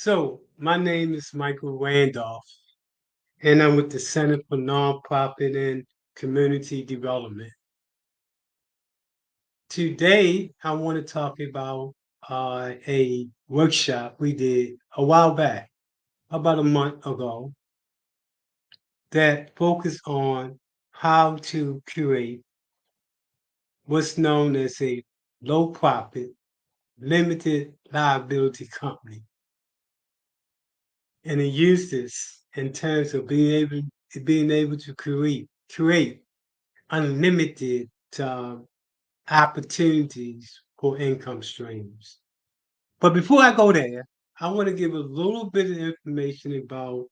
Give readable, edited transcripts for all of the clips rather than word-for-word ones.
My name is Michael Randolph, and I'm with the Center for Nonprofit and Community Development. Today, I want to talk about a workshop we did a while back, about a month ago, that focused on how to create what's known as a low profit, limited liability company. And it used this in terms of being able to create unlimited opportunities for income streams. But before I go there, I want to give a little bit of information about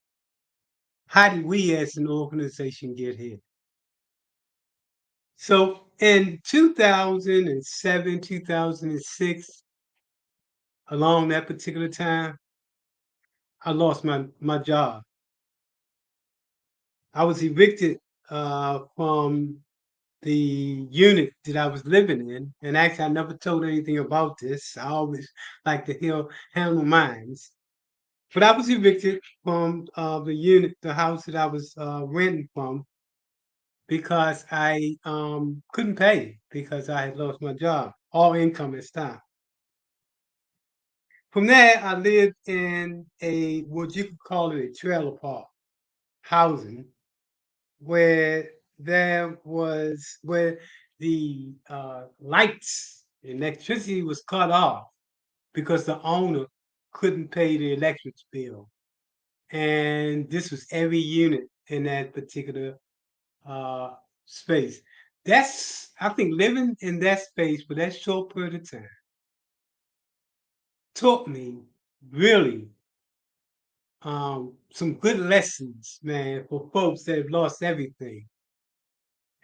how did we as an organization get here. So in 2007, 2006, along that particular time, I lost my job. I was evicted from the unit that I was living in. And actually, I never told anything about this. I always like to handle mines. But I was evicted from the unit, the house that I was renting from, because I couldn't pay because I had lost my job. All income had stopped. From there, I lived in what you could call it a trailer park housing, where where the lights, electricity was cut off because the owner couldn't pay the electric bill, and this was every unit in that particular uh, space. That's I think living in that space for that short period of time taught me really some good lessons, man, for folks that have lost everything.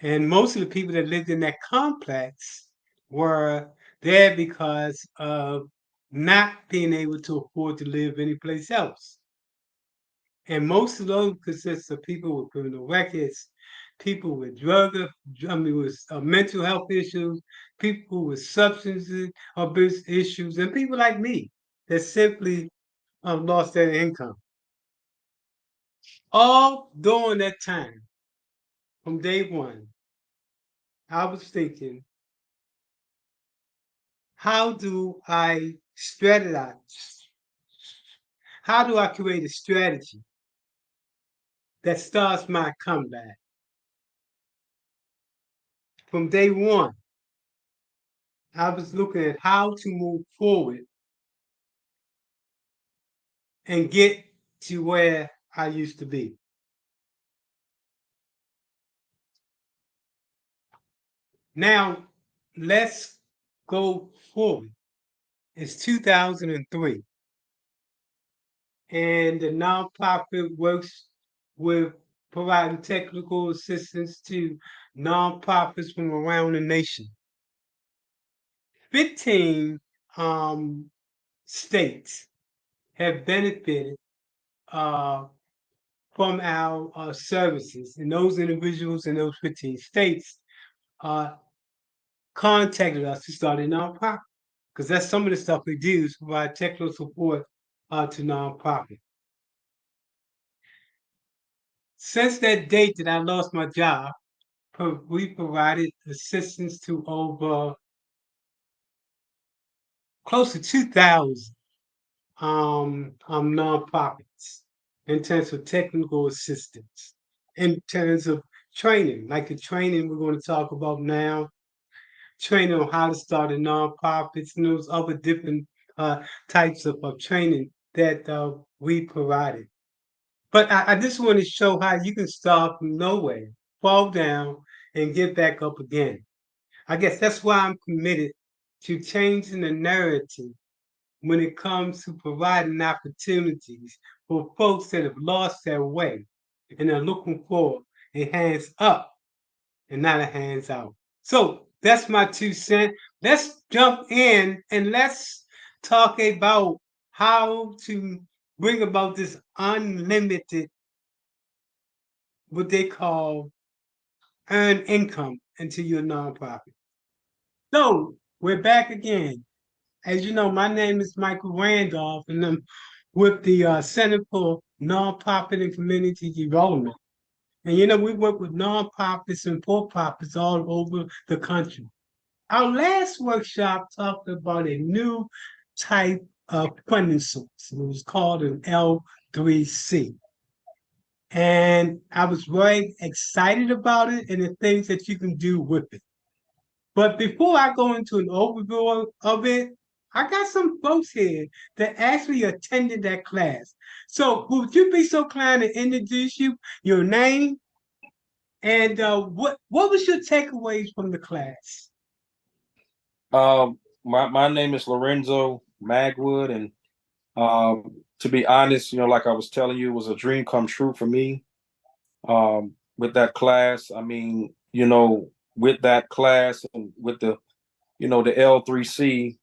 And most of the people that lived in that complex were there because of not being able to afford to live anyplace else. And most of those consist of people with criminal records, people with with mental health issues, people with substance abuse issues, and people like me that simply lost their income. All during that time, from day one, I was thinking, how do I strategize? How do I create a strategy that starts my comeback? From day one, I was looking at how to move forward and get to where I used to be. Now, let's go forward. It's 2003, and the nonprofit works with providing technical assistance to nonprofits from around the nation. 15 um, states have benefited uh, from our services, and those individuals in those 15 states uh, contacted us to start a nonprofit because that's some of the stuff we do is provide technical support to nonprofit. Since that date that I lost my job, we provided assistance to over close to 2,000 nonprofits in terms of technical assistance, in terms of training, like the training we're going to talk about now, training on how to start a nonprofits and those other different types of training that we provided. But I just want to show how you can start from nowhere, fall down, and get back up again. I guess that's why I'm committed to changing the narrative when it comes to providing opportunities for folks that have lost their way and are looking for a hands up and not a hands out. So that's my 2 cents. Let's jump in and let's talk about how to bring about this unlimited, what they call earned income into your nonprofit. So we're back again. As you know, my name is Michael Randolph, and I'm with the Center for Nonprofit and Community Development. And we work with nonprofits and for-profits all over the country. Our last workshop talked about a new type of funding source. It was called an L3C. And I was very excited about it and the things that you can do with it. But before I go into an overview of it, I got some folks here that actually attended that class. So would you be so kind to introduce your name, and what was your takeaways from the class? My name is Lorenzo Magwood, and to be honest, like I was telling you, it was a dream come true for me. With that class, I mean, with that class and with the L3C,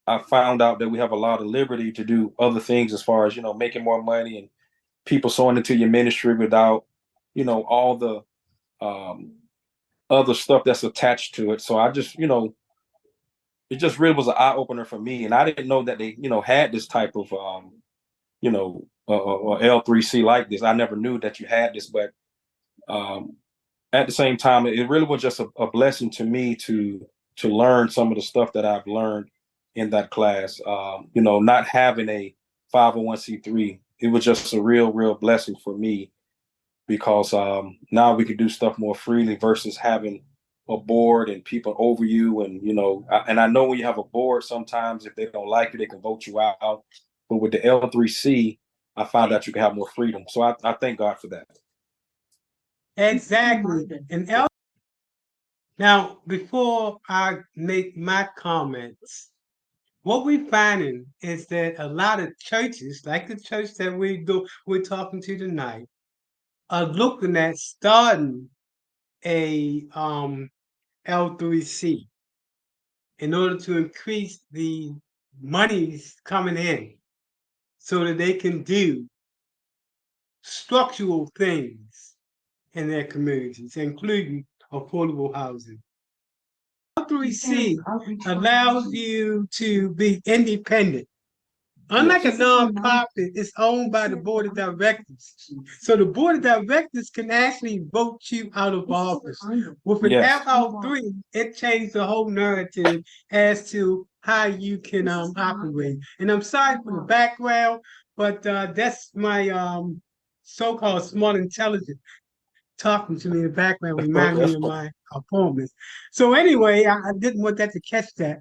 I found out that we have a lot of liberty to do other things as far as making more money and people sowing into your ministry without all the um, other stuff that's attached to it. So I just it just really was an eye opener for me, and I didn't know that they had this type of L3C like this. I never knew that you had this, but um, at the same time, it really was just a blessing to me to learn some of the stuff that I've learned in that class. Not having a 501c3, it was just a real blessing for me because now we could do stuff more freely versus having a board and people over you. And and I know when you have a board, sometimes if they don't like you, they can vote you out. But with the L3C, I found out you can have more freedom. So I thank God for that. Exactly. And now, before I make my comments, what we're finding is that a lot of churches, like the church that we're talking to tonight, are looking at starting a L3C in order to increase the monies coming in so that they can do structural things in their communities, including affordable housing. L3C allows you to be independent. Unlike a nonprofit, it's owned by the board of directors. So the board of directors can actually vote you out of office. With an FL3, it changed the whole narrative as to how you can operate. And I'm sorry for the background, but that's my so-called smart intelligence talking to me in the background, reminding me of my appointments. So anyway, I didn't want that to catch that.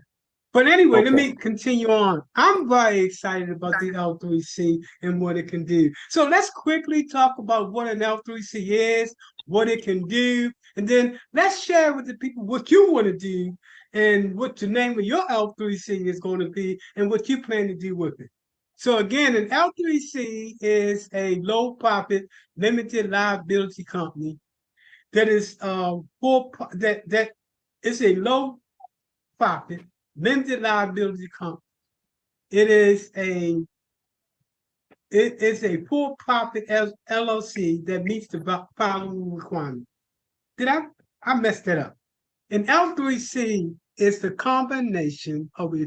But anyway, let me continue on. I'm very excited about the L3C and what it can do. So let's quickly talk about what an L3C is, what it can do, and then let's share with the people what you want to do and what the name of your L3C is going to be and what you plan to do with it. So again, an L3C is a low profit, limited liability company that is that is a low profit, limited liability company. It is a for-profit LLC that meets the following requirements. I messed that up? An L3C is the combination of a